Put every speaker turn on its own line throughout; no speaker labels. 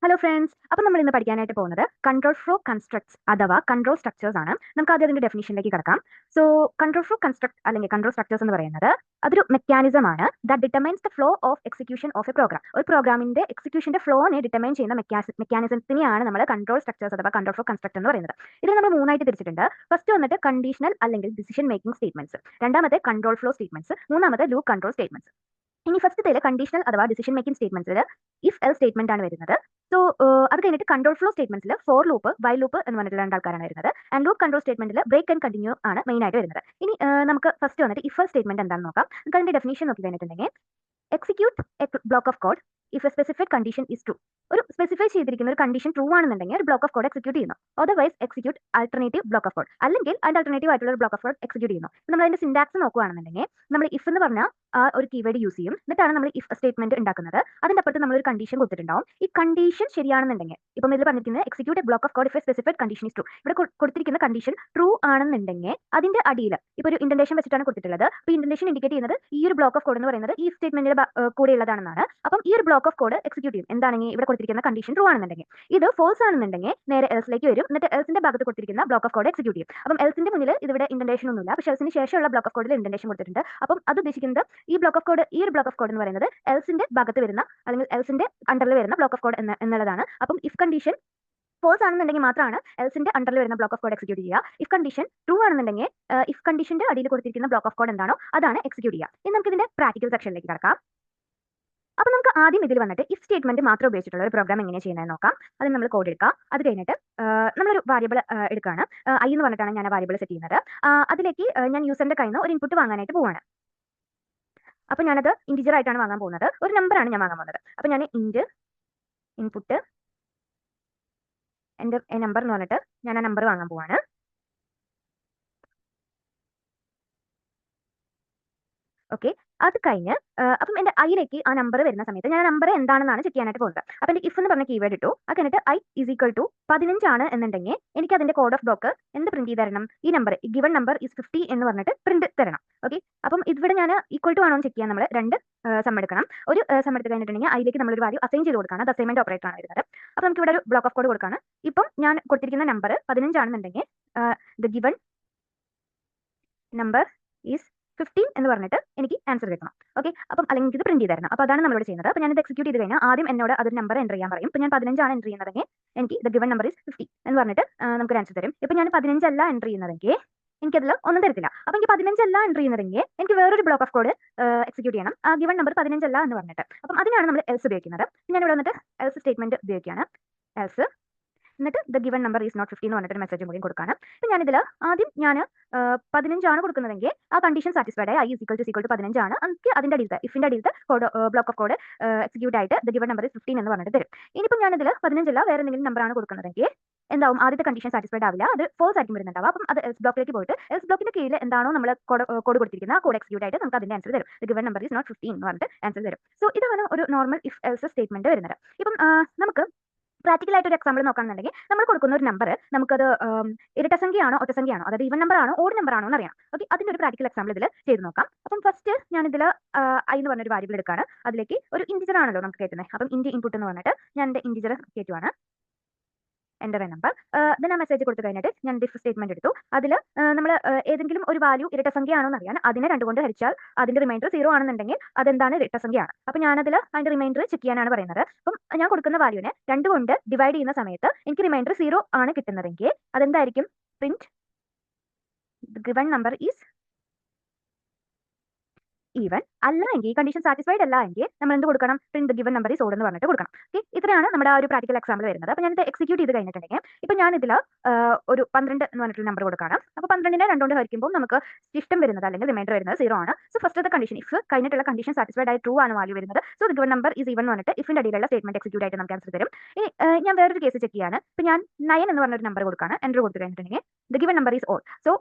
Hello friends, അപ്പോൾ നമ്മൾ ഇന്ന് പഠിക്കാനായിട്ട് പോകുന്നത് കൺട്രോൾ ഫ്ലോ കൺസ്ട്രക്ട്സ് അഥവാ കൺട്രോൾ സ്ട്രക്ചേഴ്സ് ആണ്. നമുക്ക് ആദ്യം അതിന്റെ ഡെഫിനിഷനിലേക്ക് കിടക്കാം. സോ കൺട്രോൾ ഫ്ലോ കൺസ്ട്രക്ട് അല്ലെങ്കിൽ കൺട്രോൾ സ്ട്രക്ചേഴ്സ് എന്ന് പറയുന്നത് അതൊരു മെക്കാനിസം ആണ് that determines the flow of execution of a program. ഒരു പ്രോഗ്രാമിന്റെ എക്സിക്യൂഷന്റെ ഫ്ലോനെ ഡിറ്റർമൈൻ ചെയ്യുന്ന മെക്കാനിസത്തിനെയാണ് നമ്മൾ കൺട്രോൾ സ്ട്രക്ചേഴ്സ് അഥവാ കൺട്രോൾ ഫ്ലോ കൺസ്ട്രക്ട് എന്ന് പറയുന്നത്. ഇത് നമ്മൾ മൂന്നായിട്ട് തിരിച്ചിട്ടുണ്ട്. ഫസ്റ്റ് വന്നിട്ട് കണ്ടീഷണൽ അല്ലെങ്കിൽ ഡിസിഷൻ മേക്കിംഗ് സ്റ്റേറ്റ്മെന്റ്സ്, രണ്ടാമത്തെ കൺട്രോൾ ഫ്ലോ സ്റ്റേറ്റ്മെന്റ്സ്, മൂന്നാമത്തെ ലൂപ്പ് കൺട്രോൾ സ്റ്റേറ്റ്മെന്റ്സ്. ഇനി ഫസ്റ്റത്തേല് കണ്ടീഷണൽ അഥവാ ഡിസിഷൻ മേക്കിംഗ് സ്റ്റേറ്റ്മെന്റ്സിൽ ഇഫ് എൽസ് സ്റ്റേറ്റ്മെന്റ് ആണ് വരുന്നത്. സോ അത് കഴിഞ്ഞിട്ട് കൺട്രോൾ ഫ്ലോ സ്റ്റേറ്റ്മെന്റ്സിൽ ഫോർ ലൂപ്പ് വൈൽ ലൂപ്പ് എന്ന് പറഞ്ഞിട്ടുള്ള രണ്ടാൾക്കാരാണ് വരുന്നത്. ആൻഡ് ലൂപ്പ് കൺട്രോൾ സ്റ്റേറ്റ്മെന്റിൽ ബ്രേക്ക് ആൻഡ് കണ്ടിന്യൂ ആണ് മെയിൻ ആയിട്ട് വരുന്നത്. ഇനി നമുക്ക് ഫസ്റ്റ് വന്നിട്ട് ഇഫ് എൽസ് സ്റ്റേറ്റ്മെന്റ് എന്താണെന്ന് നോക്കാം. നമുക്ക് അതിന്റെ ഡെഫിനേഷൻ നോക്കി കഴിഞ്ഞിട്ടുണ്ടെങ്കിൽ execute A block of code if A specific condition is true. ഒരു സ്പെസിഫൈ ചെയ്തിരിക്കുന്ന ഒരു കണ്ടീഷൻ ട്രൂ ആണെന്നുണ്ടെങ്കിൽ ഒരു ബ്ലോക്ക് ഓഫ് കോഡ് എക്സിക്യൂട്ട് ചെയ്യുന്നു. Otherwise execute alternative block of code, അല്ലെങ്കിൽ അതിന്റെ ആൾട്ടർനേറ്റീവ് ആയിട്ടുള്ള ഒരു ബ്ലോക്ക് ഓഫ് കോഡ് എക്സിക്യൂട്ട് ചെയ്യുന്നു. നമ്മൾ അതിന്റെ സിന്റാക്സ് നോക്കുകയാണെന്നുണ്ടെങ്കിൽ നമ്മൾ ഇഫ് എന്ന് പറഞ്ഞാൽ ഒരു കീവേഡ് യൂസ് ചെയ്യും, എന്നിട്ടാണ് നമ്മൾ ഇഫ് സ്റ്റേറ്റ്മെന്റ് ഉണ്ടാക്കുന്നത്. അതിന്റെ അപ്പുറത്ത് നമ്മൾ ഒരു കണ്ടീഷൻ കൊടുത്തിട്ടുണ്ടാവും. ഈ കണ്ടീഷൻ ശരിയാണെന്നുണ്ടെങ്കിൽ, ഇപ്പം ഇതിൽ പറഞ്ഞിരിക്കുന്നത് execute A block of code if A specific condition is true. ഇവിടെ കൊടുത്തിരിക്കുന്ന കണ്ടീഷൻ ട്രൂ ആണെന്നുണ്ടെങ്കിൽ അതിന്റെ അടിയിൽ ഇപ്പൊ ഒരു ഇൻഡന്റേഷൻ വെച്ചിട്ടാണ് കൊടുത്തിട്ടുള്ളത്. അപ്പോൾ ഇൻഡന്റേഷൻ ഇൻഡിക്കേറ്റ് ചെയ്യുന്നത് ഈ ഒരു ബ്ലോക്ക് ഓഫ് കോഡ് എന്ന് പറയുന്നത് ഈ സ്റ്റേറ്റ്മെന്റിന്റെ കൂടെ ഉള്ളതാണെന്നാണ്. അപ്പം ഈ ഒരു ബ്ലോക്ക് ഓഫ് കോഡ് എക്സിക്യൂട്ട് ചെയ്യും എന്താണെങ്കിൽ ഇവിടെ കൊടുത്തിരിക്കുന്ന കണ്ടീഷൻ ട്രൂ ആണെന്നുണ്ടെങ്കിൽ. ഇത് ഫോൾസ് ആണെന്നുണ്ടെങ്കിൽ നേരെ എൽസിലേക്ക് വരും, എന്നിട്ട് എൽസിന്റെ ഭാഗത്ത് കൊടുത്തിരിക്കുന്ന ബ്ലോക്ക് ഓഫ് കോഡ് എക്സിക്യൂട്ട് ചെയ്യും. അപ്പം എൽസിന്റെ മുന്നിൽ ഇവിടെ ഇൻഡന്റേഷൻ ഒന്നുമില്ല, പക്ഷേ എൽസിന് ശേഷമുള്ള ബ്ലോക്ക് ഓഫ് കോഡിൽ ഇൻഡന്റേഷൻ കൊടുത്തിട്ടുണ്ട്. അപ്പം അത് ഉദ്ദേശിക്കുന്നത് ഈ ബ്ലോക്ക് ഓഫ് കോഡ്, ഈ ഒരു ബ്ലോക്ക് ഓഫ് കോഡ് എന്ന് പറയുന്നത് എൽസിന്റെ ഭാഗത്ത് വരുന്ന അല്ലെങ്കിൽ എൽസിന്റെ അണ്ടറിൽ വരുന്ന ബ്ലോക്ക് ഓഫ് കോഡ് എന്നുള്ളതാണ്. അപ്പം ഇഫ് കണ്ടീഷൻ ഫോൾസ് ആണെന്നുണ്ടെങ്കിൽ മാത്രമാണ് എൽസിന്റെ അണ്ടറിൽ വരുന്ന ബ്ലോക്ക് ഓഫ് കോഡ് എക്സിക്യൂട്ട് ചെയ്യുക. ഇഫ് കണ്ടീഷൻ ട്രൂ ആണെന്നുണ്ടെങ്കിൽ ഇഫ് കണ്ടീഷന്റെ അടിയിൽ കൊടുത്തിരിക്കുന്ന ബ്ലോക്ക് ഓഫ് കോഡ് എന്താണോ അതാണ് എക്സിക്യൂട്ട് ചെയ്യുക. ഇനി നമുക്ക് ഇതിന്റെ പ്രാക്ടിക്കൽ സെക്ഷനിലേക്ക് കടക്കാം. അപ്പൊ നമുക്ക് ആദ്യം ഇതിൽ വന്നിട്ട് ഇഫ് സ്റ്റേറ്റ്മെന്റ് മാത്രം ഉപയോഗിച്ചിട്ടുള്ള ഒരു പ്രോഗ്രാം എങ്ങനെ ചെയ്യുന്നതെന്ന് നോക്കാം. അതിന് നമ്മൾ കോഡ് എടുക്കാം. അത് കഴിഞ്ഞിട്ട് നമ്മളൊരു വാരിയബിൾ എടുക്കുകയാണ്. ഐ എന്ന് പറഞ്ഞിട്ടാണ് ഞാൻ വാരിയബിൾ സെറ്റ് ചെയ്യുന്നത്. അതിലേക്ക് ഞാൻ യൂസറിന്റെ കയ്യിൽ നിന്ന് ഒരു ഇൻപുട്ട് വാങ്ങാനായിട്ട് പോവാണ്. അപ്പൊ ഞാനത് ഇന്റിജർ ആയിട്ടാണ് വാങ്ങാൻ പോകുന്നത്. ഒരു നമ്പറാണ് ഞാൻ വാങ്ങാൻ പോകുന്നത്. അപ്പൊ ഞാൻ ഇൻറ്റ് ഇൻപുട്ട് എൻ്റെ നമ്പർ എന്ന് പറഞ്ഞിട്ട് ഞാൻ ആ നമ്പർ വാങ്ങാൻ പോവാണ്. ഓക്കെ, അത് കഴിഞ്ഞ് അപ്പം എൻ്റെ ഐയിലേക്ക് ആ നമ്പർ വരുന്ന സമയത്ത് ഞാൻ നമ്പർ എന്താണെന്നാണ് ചെക്ക് ചെയ്യാനായിട്ട് പോകുന്നത്. അപ്പം എൻ്റെ ഇഫ് എന്ന് പറഞ്ഞ കീവേഡ് ഇട്ടു. അത് കഴിഞ്ഞിട്ട് ഐ ഈസ് ഈക്വൽ ടു 15 ആണ് എന്നുണ്ടെങ്കിൽ എനിക്ക് അതിന്റെ കോഡ് ഓഫ് ബ്ലോക്ക് എന്ത് പ്രിന്റ് ചെയ്ത് തരണം? ഈ നമ്പർ, ഗിവൺ നമ്പർ ഈസ് 50 എന്ന് പറഞ്ഞിട്ട് പ്രിന്റ് തരണം. ഓക്കെ, അപ്പം ഇവിടെ ഞാൻ ഈക്വൽ ടു ആണോ ചെക്ക് ചെയ്യാൻ നമ്മൾ രണ്ട് സം എടുക്കണം. ഒരു സം എടുത്ത് കഴിഞ്ഞിട്ടുണ്ടെങ്കിൽ അതിലേക്ക് നമ്മളൊരു വാല്യൂ അസൈൻ ചെയ്ത് കൊടുക്കണം. അത് അസൈൻമെന്റ് ഓപ്പറേറ്റർ ആണ് വരുന്നത്. അപ്പം നമുക്ക് ഇവിടെ ഒരു ബ്ലോക്ക് ഓഫ് കോഡ് കൊടുക്കാണ്. ഇപ്പം ഞാൻ കൊടുത്തിരിക്കുന്ന നമ്പർ 15 ആണെന്നുണ്ടെങ്കിൽ ദ ഗിവൺ നമ്പർ ഈസ് 15 എന്ന് പറഞ്ഞിട്ട് എനിക്ക് ആൻസർ കിട്ടണം. ഓക്കെ, അപ്പം അല്ലെങ്കിൽ ഇത് പ്രിന്റ് ചെയ്ത് തരണം. അപ്പോൾ അതാണ് നമ്മളിവിടെ ചെയ്യുന്നത്. അപ്പോൾ ഞാനിത് എക്സിക്യൂട്ട് ചെയ്ത് കഴിഞ്ഞാൽ ആദ്യം എന്നോട് അതൊരു നമ്പർ എൻ്റർ ചെയ്യാൻ പറയും. ഇപ്പോൾ ഞാൻ 15 ആണ് എൻ്റർ ചെയ്യുന്നതെങ്കിൽ എനിക്ക് ദ ഗിവൺ നമ്പർ ഈസ് 50 എന്ന് പറഞ്ഞിട്ട് നമുക്ക് ആൻസർ തരും. ഇപ്പോൾ ഞാൻ 15 അല്ല എൻ്റർ ചെയ്യുന്നതെങ്കിൽ എനിക്കതിൽ ഒന്നും തരത്തില്ല. അപ്പോൾ എനിക്ക് 15 അല്ല എൻ്റർ ചെയ്യുന്നതെങ്കിൽ എനിക്ക് വേറൊരു ബ്ലോക്ക് ഓഫ് കോഡ് എക്സിക്യൂട്ട് ചെയ്യണം, ആ ഗിവൺ നമ്പർ 15 അല്ല എന്ന് പറഞ്ഞിട്ട്. അപ്പം അതിനാണ് നമ്മൾ എൽസ് ഉപയോഗിക്കുന്നത്. ഞാനിവിടെ വന്നിട്ട് എൽസ് സ്റ്റേറ്റ്മെന്റ് ഉപയോഗിക്കുകയാണ്. എൽസ് എന്നിട്ട് the given number is not 50 എന്ന് പറഞ്ഞിട്ട് മെസ്സേജ് കൂടി കൊടുക്കണം. ഇപ്പം ഞാനിതിൽ ആദ്യം ഞാൻ 15 ആണ് കൊടുക്കുന്നതെങ്കിൽ ആ കണ്ടീഷൻ സാറ്റിസ്ഫൈഡ് ആയി, ഐ ഈക്വൽ ടു 15 ആണ്. എനിക്ക് അതിന്റെ അടിയിലത്തെ ഇഫിന്റെ അടിയിലത്തെ code block of code execute ആയിട്ട് ദ ഗിവൺ നമ്പർ ഈസ് 15 എന്ന് പറഞ്ഞിട്ട് തരും. ഇനിയിപ്പോൾ ഞാനിതിൽ 15 അല്ല വേറെ എന്തെങ്കിലും നമ്പർ ആണ് കൊടുക്കുന്നതെങ്കിൽ എന്താവും? ആദ്യത്തെ കണ്ടീഷൻ സാറ്റിസ്ഫൈഡ് ആവില്ല, അത് ഫോൾസ് ആയിരിക്കും വരുന്നുണ്ടാവും. അപ്പം അത് എൽസ് ബ്ലോക്കിലേക്ക് പോയിട്ട് എൽസ് ബ്ലോക്കിന്റെ കീഴിൽ എന്താണോ നമ്മൾ കോഡ് കൊടുത്തിരിക്കുന്നത് ആ കോഡ് എക്സിക്യൂട്ട് ആയിട്ട് നമുക്ക് അതിന്റെ ആൻസർ തരും. The given number is not 15 എന്ന് പറഞ്ഞിട്ട് ആൻസർ തരും. സോ ഇതാണ് ഒരു നോർമൽ ഇഫ് എൽസ് സ്റ്റേറ്റ്മെന്റ് വരുന്നത്. ഇപ്പം നമുക്ക് പ്രാക്ടിക്കൽ ആയിട്ട് ഒരു എക്സാമ്പിൾ നോക്കുകയാണെന്നുണ്ടെങ്കിൽ നമ്മൾ കൊടുക്കുന്ന ഒരു നമ്പർ നമുക്കത് ഇരട്ടസംഖ്യയാണോ ഒറ്റസംഖ്യയാണോ, അതായത് ഈവൻ നമ്പർ ആണോ ഓഡ് നമ്പർ ആണോ എന്ന് അറിയണം. ഓക്കെ, അതിന്റെ ഒരു പ്രാക്ടിക്കൽ എക്സാമ്പിൾ ഇതിൽ ചെയ്ത് നോക്കാം. അപ്പം ഫസ്റ്റ് ഞാൻ ഇതിൽ ഐ എന്ന് പറഞ്ഞൊരു വാരിയബിൾ എടുക്കുകയാണ്. അതിലേക്ക് ഒരു ഇന്റിജർ ആണല്ലോ നമുക്ക് കയറ്റുന്നത്. അപ്പം ഇൻപുട്ട് എന്ന് പറഞ്ഞിട്ട് ഞാൻ എൻ്റെ ഇന്റിജർ കയറ്റുവാണ്, എൻ്റർ എ നമ്പർ. ദെൻ ആ മെസ്സേജ് കൊടുത്തു കഴിഞ്ഞിട്ട് ഞാൻ ഡിഫ് സ്റ്റേറ്റ്മെന്റ് എടുത്തു. അതിൽ നമ്മൾ ഏതെങ്കിലും ഒരു വാല്യൂ ഇരട്ടസംഖ്യ ആണോ എന്ന് അറിയാൻ അതിനെ 2 കൊണ്ട് ഹരിച്ചാൽ അതിന്റെ റിമൈൻഡർ 0 ആണെന്നുണ്ടെങ്കിൽ അതെന്താണ്? ഇരട്ടസംഖ്യയാണ്. അപ്പം ഞാനതിൽ അതിന്റെ റിമൈൻഡർ ചെക്ക് ചെയ്യാനാണ് പറയുന്നത്. അപ്പം ഞാൻ കൊടുക്കുന്ന വാല്യൂവിനെ 2 കൊണ്ട് ഡിവൈഡ് ചെയ്യുന്ന സമയത്ത് എനിക്ക് റിമൈൻഡർ 0 ആണ് കിട്ടുന്നതെങ്കിൽ അതെന്തായിരിക്കും? Print given number is even. അല്ല എങ്കിൽ കണ്ടീഷൻ സാറ്റിസ്ഫൈഡ് അല്ല എങ്കിൽ നമ്മൾ എന്ത് കൊടുക്കണം? Print given number is odd എന്ന് പറഞ്ഞിട്ട് കൊടുക്കണം. ഓക്കെ, ഇത്രയാണ് നമ്മുടെ ആ ഒരു പ്രാക്ടിക്കൽ എക്സാമ്പിൾ വരുന്നത്. അപ്പോൾ ഞാൻ ഇത് എക്സിക്യൂട്ട് ചെയ്ത് കഴിഞ്ഞിട്ടുണ്ടെങ്കിൽ ഇപ്പം ഞാൻ ഇതിൽ ഒരു 12 എന്ന് പറഞ്ഞിട്ടുള്ള നമ്പർ കൊടുക്കണം. അപ്പോൾ 12നെ 2 കൊണ്ട് ഹരിക്കുമ്പോൾ നമുക്ക് ശിഷ്ടം വരുന്നത് അല്ലെങ്കിൽ റിമൈൻഡർ വരുന്നത് 0 ആണ്. സോ ഫസ്റ്റ് കണ്ടീഷൻ ഇഫ് കഴിഞ്ഞിട്ടുള്ള കണ്ടീഷൻ സാറ്റിസ്ഫൈഡ് ആയി ട്രൂ ആണ് വാല്യൂ വരുന്നത്. So the given number is even എന്ന് പറഞ്ഞിട്ട് ഇഫിന്റെ അടിയിലുള്ള സ്റ്റേറ്റ്മെന്റ് എക്സിക്യൂട്ട് ആയിട്ട് നമുക്ക് ആൻസർ തരും. ഇനി ഞാൻ വേറൊരു കേസ് ചെക്ക് ചെയ്യാണ്. ഇപ്പം ഞാൻ 9 എന്ന് പറഞ്ഞൊരു നമ്പർ കൊടുക്കുകയാണ്. എൻ്റർ കൊടുത്തു കഴിഞ്ഞിട്ടുണ്ടെങ്കിൽ the given number is odd. So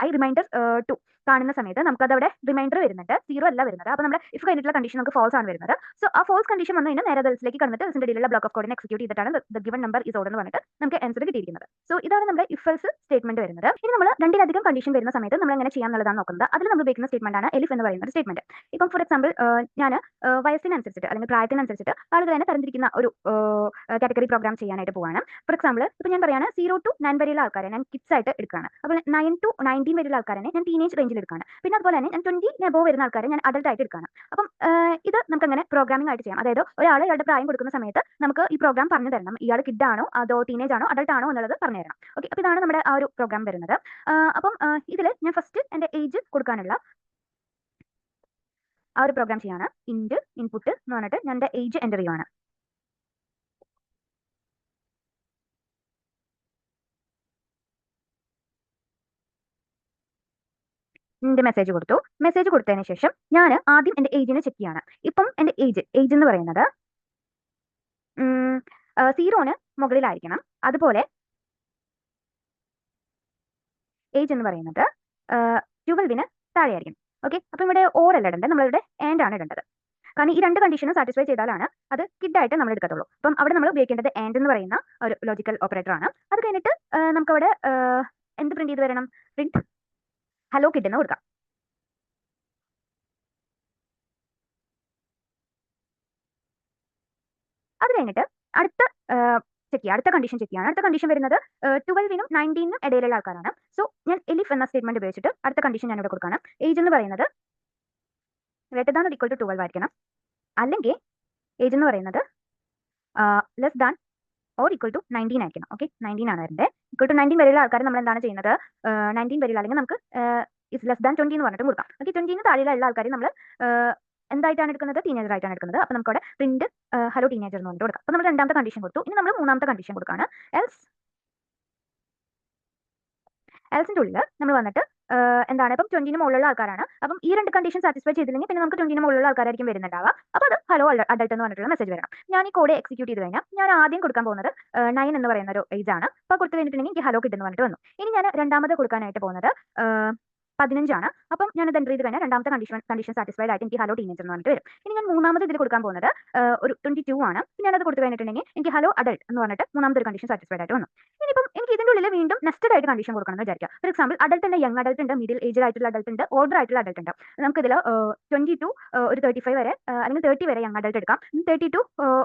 I remainder 2 കാണുന്ന സമയത്ത് നമുക്കത് അവിടെ റിമൈൻഡർ വരുന്നുണ്ട്, 0 അല്ല വരുന്നത്. അപ്പോൾ നമ്മുടെ ഇഫ് കഴിഞ്ഞിട്ടുള്ള കണ്ടീഷൻ നമുക്ക് ഫാൾസ് ആണ് വരുന്നത്. സോ ആ ഫാൾസ് കണ്ടീഷൻ വന്നു കഴിഞ്ഞാൽ നേരെ എൽസിലേക്ക് കടന്നിട്ട് എൽസിന്റെ ഇടയിലുള്ള ബ്ലോക്ക് ഓഫ് കോഡിനെ എക്സിക്യൂട്ട് ചെയ്തിട്ടാണ് the given number is order എന്ന് പറഞ്ഞിട്ട് നമുക്ക് ആൻസർ കിട്ടിയിരിക്കുന്നത്. സോ ഇതാണ് നമ്മുടെ ഇഫ് എൽസ് സ്റ്റേറ്റ്മെന്റ് വരുന്നത്. ഇനി നമ്മൾ രണ്ടിലധികം കണ്ടീഷൻ വരുന്ന സമയത്ത് നമ്മൾ എങ്ങനെ ചെയ്യാന്നുള്ളതാണ് നോക്കുന്നത്. അതിൽ നമ്മൾ ഉപയോഗിക്കുന്ന സ്റ്റേറ്റ്മെന്റ് ആണ് എലിഫ് എന്ന് പറയുന്ന സ്റ്റേറ്റ്മെന്റ്. ഇപ്പം ഫോർ എക്സാമ്പിൾ ഞാൻ വയസ്സിനനുസരിച്ചിട്ട് അല്ലെങ്കിൽ പ്രായത്തിനനുസരിച്ചിട്ട് ആളുകൾ തന്നെ തരംതിരിക്കുന്ന ഒരു കാറ്റഗറി പ്രോഗ്രാം ചെയ്യാനായിട്ട് പോവാണ്. ഫോർ എക്സാമ്പിൾ ഇപ്പൊ ഞാൻ പറയാണ് 0 to 9 വരെയുള്ള ആൾക്കാരെ ഞാൻ കിഡ്സ് ആയിട്ട് എടുക്കുകയാണ്. അപ്പോൾ 9 to 19 വരെയുള്ള ആൾക്കാരെ ഞാൻ ടീനേജ് റേഞ്ചിൽ എടുക്കുകയാണ്. പിന്നെ അതുപോലെ തന്നെ ഞാൻ 20 അബോവ് വരുന്ന ആൾക്കാരെ ഞാൻ അഡൽട്ട് ആയിട്ട് എടുക്കുകയാണ്. അപ്പം ഇത് നമുക്ക് അങ്ങനെ പ്രോഗ്രാമിംഗ് ആയിട്ട് ചെയ്യാം. അതായത് ഒരാൾ ഇയാളുടെ പ്രായം കൊടുക്കുന്ന സമയത്ത് നമുക്ക് ഈ പ്രോഗ്രാം പറഞ്ഞു തരണം, ഇയാൾ കിഡ് ആണോ അതോ ടീനേജ് ആണോ അഡൽട്ട് ആണോ എന്നുള്ളത് പറഞ്ഞു തരണം. ഓക്കെ, അപ്പോൾ ഇതാണ് നമ്മുടെ ആ ഒരു പ്രോഗ്രാം വരുന്നത്. അപ്പം ഇതിൽ ഞാൻ ഫസ്റ്റ് എൻ്റെ ഏജ് കൊടുക്കാനുള്ള ആ ഒരു പ്രോഗ്രാം ചെയ്യാണ്. ഇൻപുട്ട് എന്ന് പറഞ്ഞിട്ട് ഞാൻ എൻ്റെ ഏജ് എൻ്റർ ചെയ്യുവാണ്. മെസ്സേജ് കൊടുത്തു. മെസ്സേജ് കൊടുത്തതിന് ശേഷം ഞാൻ ആദ്യം എൻ്റെ ഏജിനെ ചെക്ക് ചെയ്യാണ്. ഇപ്പം എൻ്റെ ഏജ് എന്ന് പറയുന്നത് 0ന് മുകളിലായിരിക്കണം. അതുപോലെ ഏജ് എന്ന് പറയുന്നത് 12ന് താഴെയായിരിക്കും. ഓക്കെ, അപ്പം ഇവിടെ ഓർ അല്ല ഇടേണ്ടത്, നമ്മളിവിടെ ആൻഡ് ആണ് ഇടേണ്ടത്. കാരണം ഈ രണ്ട് കണ്ടീഷനും സാറ്റിസ്ഫൈ ചെയ്താലാണ് അത് കിഡായിട്ട് നമ്മൾ എടുക്കത്തുള്ളൂ. അപ്പം അവിടെ നമ്മൾ ഉപയോഗിക്കേണ്ടത് ആൻഡ് എന്ന് പറയുന്ന ഒരു ലോജിക്കൽ ഓപ്പറേറ്റർ ആണ്. അത് കഴിഞ്ഞിട്ട് നമുക്കവിടെ എന്ത് പ്രിന്റ് ചെയ്ത് വരണം? പ്രിന്റ് ഹലോ കിഡ് എന്ന് കൊടുക്കാം. അത് കഴിഞ്ഞിട്ട് അടുത്ത കണ്ടീഷൻ ചെക്ക് ചെയ്യാണ്. അടുത്ത കണ്ടീഷൻ വരുന്നത് 12നും 19നും ഇടയിലുള്ള ആൾക്കാരാണ്. സോ ഞാൻ എലിഫ് എന്ന സ്റ്റേറ്റ്മെന്റ് ഉപയോഗിച്ചിട്ട് അടുത്ത കണ്ടീഷൻ ഞാൻ ഇവിടെ കൊടുക്കണം. ഏജ് എന്ന് പറയുന്നത് greater than or equal to 12 ആയിരിക്കണം. അല്ലെങ്കിൽ ഏജ് എന്ന് പറയുന്നത് less than or equal to 19 ആയിരിക്കണം. ഓക്കെ, 19 ആണ് വരുന്നത്. ഈക്വൽ ടു 19 വരെയുള്ള ആൾക്കാർ നമ്മൾ എന്താണ് ചെയ്യുന്നത്? 19 വരെയുള്ള അല്ലെങ്കിൽ നമുക്ക് ഇസ് ലെസ് ദാൻ 20 എന്ന് പറഞ്ഞിട്ട് കൊടുക്കാം. ഓക്കെ, 20ന് താഴെയുള്ള ആൾക്കാരെ നമ്മൾ എന്തായിട്ടാണ് എടുക്കുന്നത്? ടീനേജർ ആയിട്ടാണ് എടുക്കുന്നത്. അപ്പോൾ നമുക്ക് അവിടെ പ്രിന്റ് ഹലോ ടീനേജർ എന്ന് പറഞ്ഞിട്ട് കൊടുക്കാം. അപ്പോൾ നമ്മൾ രണ്ടാമത്തെ കണ്ടീഷൻ കൊടുത്തു. ഇനി നമ്മൾ മൂന്നാമത്തെ കണ്ടീഷൻ കൊടുക്കുകയാണ്. എൽസിന്റെ ഉള്ളിൽ നമ്മൾ വന്നിട്ട് എന്താണ്, ഇപ്പം 20ന് മുകളിലുള്ള ആൾക്കാരാണ്. അപ്പം ഈ രണ്ട് കണ്ടീഷൻ സാറ്റിസ്ഫൈ ചെയ്തില്ലെങ്കിൽ പിന്നെ നമുക്ക് 20ന് മുകളിലുള്ള ആൾക്കാരായിരിക്കും വരുന്നുണ്ടാവുക. അപ്പോൾ അത് ഹലോ അഡൽട്ട് എന്ന് പറഞ്ഞിട്ടുള്ള മെസ്സേജ് വരണം. ഞാൻ ഈ കോഡ് എക്സിക്യൂട്ട് ചെയ്ത് കഴിഞ്ഞാൽ ഞാൻ ആദ്യം കൊടുക്കാൻ പോകുന്നത് 9 എന്ന് പറയുന്ന ഒരു ഏജ് ആണ്. അപ്പോൾ കൊടുത്തു കഴിഞ്ഞിട്ടുണ്ടെങ്കിൽ എനിക്ക് ഹലോ കിട്ടുന്നു പറഞ്ഞിട്ട് വന്നു. ഇനി ഞാൻ രണ്ടാമത് കൊടുക്കാനായിട്ട് പോകുന്നത് 15 ആണ്. അപ്പം ഞാൻ ഇത് എൻ്റർ ചെയ്ത് കഴിഞ്ഞാൽ രണ്ടാമത്തെ കണ്ടീഷൻ സാറ്റിസ്ഫൈഡ് ആയിട്ട് എനിക്ക് ഹലോ ടീനേജർ എന്ന് പറഞ്ഞിട്ട് വരും. ഇനി ഞാൻ മൂന്നാമത് ഇതിൽ കൊടുക്കാൻ പോകുന്നത് ഒരു 22 ആണ്. ഞാനത് കൊടുത്തു കഴിഞ്ഞിട്ടുണ്ടെങ്കിൽ എനിക്ക് ഹലോ അഡൽട്ട് എന്ന് പറഞ്ഞിട്ട് മൂന്നാമത്തെ ഒരു കണ്ടീഷൻ സാറ്റിസ്ഫൈഡ് ആയിട്ട് വന്നു. ഇനിയിപ്പം എനിക്ക് ഇതിൻ്റെ ഉള്ളിൽ വീണ്ടും നെസ്റ്റഡ് ആയിട്ട് കണ്ടീഷൻ കൊടുക്കണം എന്ന് വിചാരിക്കുക. ഫോർ എക്സാമ്പിൾ അഡൽട്ട് ഉണ്ട്, യങ് അഡൽട്ട് ഉണ്ട്, മിഡിൽ ഏജ് ആയിട്ടുള്ള അഡൽട്ട് ഉണ്ട്, ഓൾഡർ ആയിട്ടുള്ള അഡൽട്ട് ഉണ്ട്. നമുക്കിതിൽ 20 to ഒരു 35 വരെ അല്ലെങ്കിൽ 30 വരെ യങ് അഡൽട്ട് എടുക്കാം. 30 to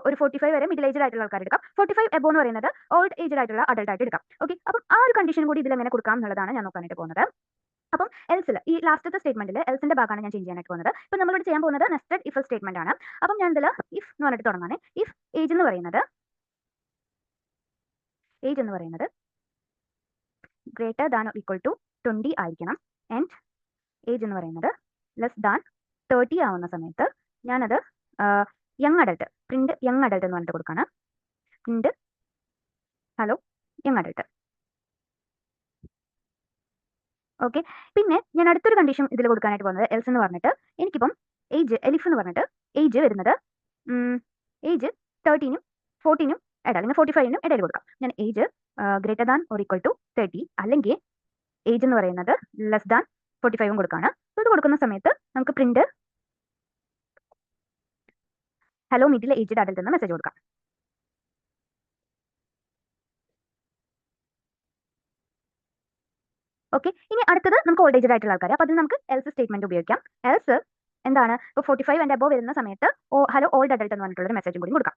ഒരു 45 വരെ മിഡിൽ ഏജ് ആയിട്ടുള്ള ആൾക്കാർ എടുക്കാം. 45 എബോ എന്ന് പറയുന്നത് ഓൾഡ് ഏജ് ആയിട്ടുള്ള അഡൽട്ട് ആയിട്ട് എടുക്കാം. ഓക്കെ, അപ്പം ആ ഒരു കണ്ടീഷൻ കൂടി ഇതിൽ എങ്ങനെ കൊടുക്കാം എന്നുള്ളതാണ് ഞാൻ നോക്കാനായിട്ട് പോകുന്നത്. അപ്പം എൽസിൽ ഈ ലാസ്റ്റത്തെ സ്റ്റേറ്റ്മെന്റിൽ എൽസിന്റെ ഭാഗമാണ് ഞാൻ ചേഞ്ച് ചെയ്യാനായിട്ട് പോകുന്നത്. ഇപ്പം നമ്മളിവിടെ ചെയ്യാൻ പോകുന്നത് നെസ്റ്റഡ് ഇഫ് സ്റ്റേറ്റ്മെന്റ് ആണ്. അപ്പം ഞാൻ ഇതിൽ ഇഫ് എന്ന് പറഞ്ഞിട്ട് തുടങ്ങാണ്. ഇഫ് ഏജ് എന്ന് പറയുന്നത് greater than or equal to 20 ആയിരിക്കണം. ആൻഡ് ഏജ് എന്ന് പറയുന്നത് ലെസ് ദാൻ 30 ആവുന്ന സമയത്ത് ഞാനത് young adult print young adult എന്ന് പറഞ്ഞിട്ട് കൊടുക്കുകയാണ്. Print hello young adult. Okay, പിന്നെ ഞാൻ അടുത്തൊരു കണ്ടീഷൻ ഇതിൽ കൊടുക്കാനായിട്ട് പോകുന്നത് എൽസ് എന്ന് പറഞ്ഞിട്ട് എനിക്കിപ്പം ഏജ് എലിഫ് എന്ന് പറഞ്ഞിട്ട് ഏജ് വരുന്നത് ഏജ് 13നും 14നും ഇടയിൽ അല്ലെങ്കിൽ 45നും ഇടയിൽ കൊടുക്കാം. ഞാൻ age greater than or equal to 30 അല്ലെങ്കിൽ ഏജ് എന്ന് പറയുന്നത് ലെസ് ദാൻ 45 കൊടുക്കുകയാണ്. ഇത് കൊടുക്കുന്ന സമയത്ത് നമുക്ക് print hello middle aged adult എന്ന മെസ്സേജ് കൊടുക്കാം. ഓക്കെ, ഇനി അടുത്തത് നമുക്ക് ഓൾഡ് ഏജ്ഡ് ആയിട്ടുള്ള ആൾക്കാർ. അപ്പോൾ അതിന് നമുക്ക് എൽസ് സ്റ്റേറ്റ്മെന്റ് ഉപയോഗിക്കാം. എൽസ് എന്താണ്, ഇപ്പോൾ 45 ആൻഡ് അബോവ് വരുന്ന സമയത്ത് ഹലോ ഓൾഡ് അഡൽട്ട് എന്ന് പറഞ്ഞിട്ടുള്ള മെസ്സേജും കൂടി കൊടുക്കാം.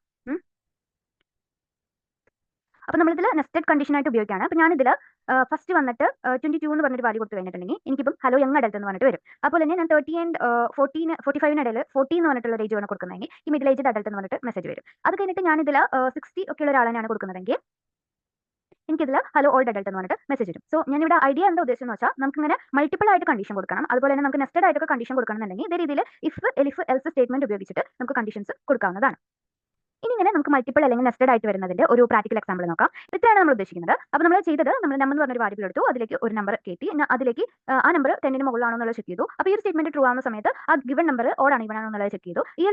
അപ്പോൾ നമ്മളിതിൽ നെസ്റ്റഡ് കണ്ടീഷൻ ആയിട്ട് ഉപയോഗിക്കുകയാണ്. അപ്പോൾ ഞാനിതിൽ ഫസ്റ്റ് വന്നിട്ട് 22 എന്ന് പറഞ്ഞൊരു വാല്യൂ കൊടുത്തു കഴിഞ്ഞിട്ടുണ്ടെങ്കിൽ എനിക്കിപ്പം ഹലോ യങ് അഡൽട്ട് എന്ന് പറഞ്ഞിട്ട് വരും. അപ്പോൾ തന്നെ ഞാൻ 30 ആൻഡ് 45 ഇടയിൽ 40 എന്ന് പറഞ്ഞിട്ടുള്ള ഏജ് ആണ് കൊടുക്കുന്നതെങ്കിൽ ഈ മിഡിൽ ഏജ്ഡ് അഡൽട്ട് എന്ന് പറഞ്ഞിട്ട് മെസ്സേജ് വരും. അത് കഴിഞ്ഞിട്ട് ഞാനിതിൽ 60 ഒക്കെ ഉള്ള ഒരാളാണ് കൊടുക്കുന്നതെങ്കിൽ എനിക്കിതിൽ ഹലോ ഓൾഡ് അഡൽട്ട് എന്ന് പറഞ്ഞിട്ട് മെസ്സേജ് വരും. സോ ഞാനിവിടെ ഐഡിയ എന്താ ഉദ്ദേശം എന്ന് വെച്ചാൽ നമുക്ക് ഇങ്ങനെ മൾട്ടിപ്പിൾ ആയിട്ട് കണ്ടീഷൻ കൊടുക്കണം. അതുപോലെ തന്നെ നമുക്ക് നെസ്റ്റഡ് ആയിട്ടൊക്കെ കണ്ടീഷൻ കൊടുക്കണമെന്നുണ്ടെങ്കിൽ ഇതേ രീതിയിൽ ഇഫ് എലിഫ് എൽസ് സ്റ്റേറ്റ്മെന്റ് ഉപയോഗിച്ചിട്ട് നമുക്ക് കണ്ടീഷൻസ് കൊടുക്കാവുന്നതാണ്. ഇനി ഇങ്ങനെ നമുക്ക് മൾട്ടിപ്പിൾ അല്ലെങ്കിൽ നെസ്റ്റഡ് ആയിട്ട് വരുന്നതിന്റെ ഒരു പ്രാക്ടിക്കൽ എക്സാമ്പിൾ നോക്കാം. ഇത്രയാണ് നമ്മൾ ഉദ്ദേശിക്കുന്നത്. അപ്പോൾ നമ്മൾ ചെയ്തത് നമ്മൾ നമ്പർ എന്ന് പറഞ്ഞൊരു വാരിയബിൾ എടുത്തു, അതിലേക്ക് ഒരു നമ്പർ കയറ്റി, അതിലേക്ക് ആ നമ്പർ 10ന് മുകളിലാണോ എന്നുള്ളത് ചെക്ക് ചെയ്തു. അപ്പോൾ ഈ ഒരു സ്റ്റേറ്റ്മെന്റ് ട്രൂ ആവുന്ന സമയത്ത് ആ ഗിവൺ നമ്പർ ഓഡ് ആണ് ഇവനാണോ എന്നുള്ളത് ചെക്ക് ചെയ്തു. ഈ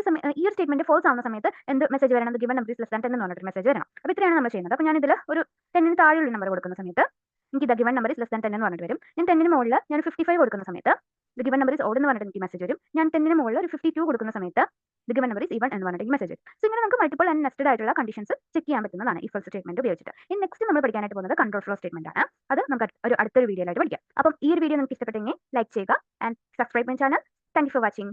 ഒരു സ്റ്റേറ്റ്മെന്റ് ഫോൾസ് ആവുന്ന സമയത്ത് എന്ത് മെസ്സേജ് വരണം? Given number is less than 10 എന്ന് പറഞ്ഞിട്ട് മെസ്സേജ് വരണം. അപ്പോൾ ഇത്രയാണ് നമ്മൾ ചെയ്യുന്നത്. അപ്പോൾ ഞാൻ ഇതിൽ ഒരു 10ന് താഴെയുള്ള നമ്പർ കൊടുക്കുന്ന സമയത്ത് എനിക്ക് given number is less than 10 എന്ന് പറഞ്ഞിട്ട് വരും. ഞാൻ 10ന് മുകളിൽ ഞാൻ 55 കൊടുക്കുന്ന സമയത്ത് the given number is odd എന്ന് പറഞ്ഞിട്ട് എനിക്ക് മെസ്സേജ് വരും. ഞാൻ 10ന് മുകളിൽ ഒരു 52 കൊടുക്കുന്ന സമയത്ത് the given number is even എന്ന് പറഞ്ഞിട്ട് മെസ്സേജ് വരും. സോ ഇങ്ങനെ നമുക്ക് മൾട്ടിപ്പിൾ ആൻഡ് നെസ്റ്റഡ് ആയിട്ടുള്ള കണ്ടീഷൻസ് ചെക്ക് ചെയ്യാൻ പറ്റുന്നതാണ് ഇഫ് എൽസ് സ്റ്റേറ്റ്മെന്റ് ഉപയോഗിച്ചിട്ട്. ഇനി നെക്സ്റ്റ് നമ്മൾ പഠിക്കാനായിട്ട് പോകുന്നത് കൺട്രോൾ ഫ്ലോ സ്റ്റേറ്റ്മെന്റ് ആണ്. അത് നമുക്ക് അടുത്തൊരു വീഡിയോയിലായിട്ട് പഠിക്കാം. അപ്പം ഈ ഒരു വീഡിയോ നിങ്ങൾക്ക് ഇഷ്ടപ്പെട്ടെങ്കിൽ ലൈക്ക് ചെയ്യുക and subscribe my channel. Thank you for watching.